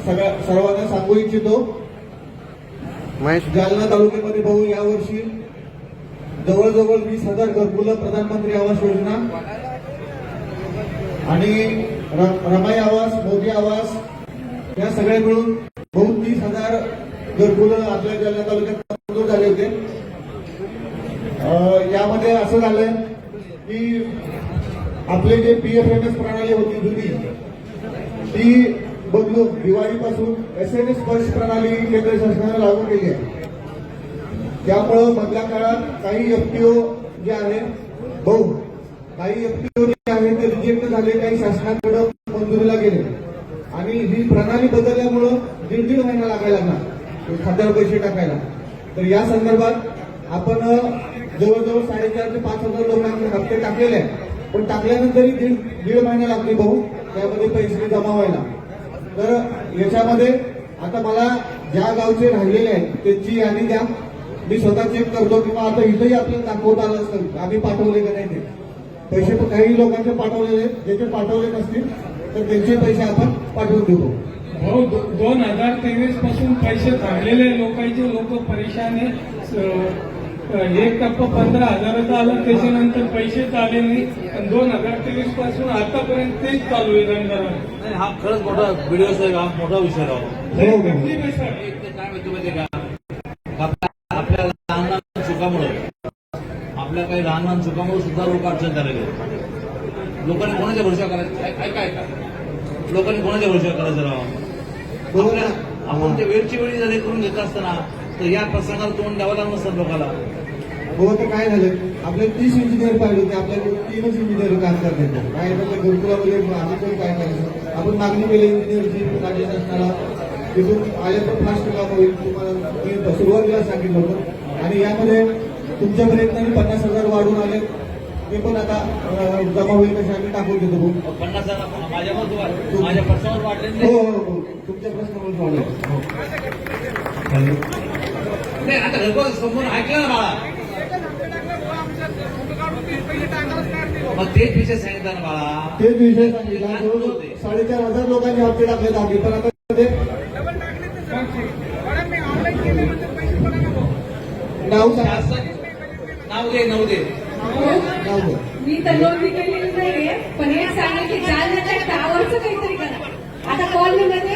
सर्वांना सांगू इच्छितो, जालना तालुक्यामध्ये भाऊ यावर्षी जवळजवळ 20,000 घरकुलं प्रधानमंत्री आवास योजना आणि रमाई आवास, मोदी आवास या सगळ्या मिळून बहु 30,000 घरकुलं आपल्या जालना तालुक्यात मंजूर झाले होते। यामध्ये असं झालंय की आपले जे PFMS प्रणाली होती जुनी ती बदलून दिवाळीपासून SMS स्पर्श प्रणाली केंद्र शासनाने लागू केली आहे। त्यामुळं मधल्या काळात काही FPO जे आहे काही FPO जे आहे ते रिजेक्ट झाले, काही शासनाकडे मंजुरीला गेले आणि ही प्रणाली बदलल्यामुळं 1.5 महिना लागायला लागला खात्यावर पैसे टाकायला। तर या संदर्भात आपण जवळजवळ 4,500 ते 5,000 लोकांचे हप्ते टाकलेले आहे, पण टाकल्यानंतरही 1.5 महिना लागते भाऊ त्यामध्ये पैसे जमा व्हायला। तर याच्यामध्ये आता मला ज्या गावचे राहिलेले आहेत त्यांची यादी द्या, मी स्वतः चेक करतो किंवा आता इथंही आपल्याला दाखवता आलं असतं आम्ही पाठवले का नाही ते पैसे। काही लोकांचे पाठवलेले, ज्याचे पाठवले नसतील तर त्यांचे पैसे आपण पाठवून देतो। भाऊ 2023 पासून पैसे थांबलेले लोक परेशान आहे। 1,15,000 आलं, त्याच्यानंतर पैसेच आले नाही। 2023 पासून आतापर्यंत तेच चालू आहे रणधरण। हा खरंच मोठा व्हिडिओ आहे, मोठा विषय राहतो। काय माहिती का, आपल्या लहान लहान चुकामुळे, आपल्या काही लहान लहान चुकामुळे सुद्धा लोक अडचण झालेले आहेत। लोकांनी कोणाच्या भरोसा करायचं, ऐका लोकांनी कोणाच्या भरोसा करायचं राहा। आपण ते वेळची वेळी जरी करून घेत असताना तर या प्रसंगाला तोंड द्यावं लागलं नसतं लोकांना। हो, तर काय झालं, आपले 30 इंजिनियर पाहिजे होते, आपल्याकडे 3च इंजिनियर काम करतात। काय घरकुलामध्ये आम्ही पण काय करायचं, आपण मागणी केली इंजिनियरची राज्य शासनाला, तिथून आले तर फास्ट काम होईल तुम्हाला सुरुवातीला सांगितलं होतं। आणि यामध्ये तुमच्या प्रयत्नाने 50,000 वाढून आले, ते पण आता जमा होईल कसे आम्ही टाकून देतो। 50,000 माझ्या प्रश्नावर वाढले। हो, तुमच्या प्रश्नावर वाढले। नाही, आता घरकुल समोर ऐकलं ना बाळा, मग तेच विषय सांगितला ना बाळा, तेच विषय सांगितला। 4,500 लोकांचे हप्ते टाकले आम्ही, पण आता नाव दे मी तर नोंदणी केलेली नाहीये, पण एक सांगेल की जालन्याच्या टावरचं काहीतरी करा। आता कॉलनीमध्ये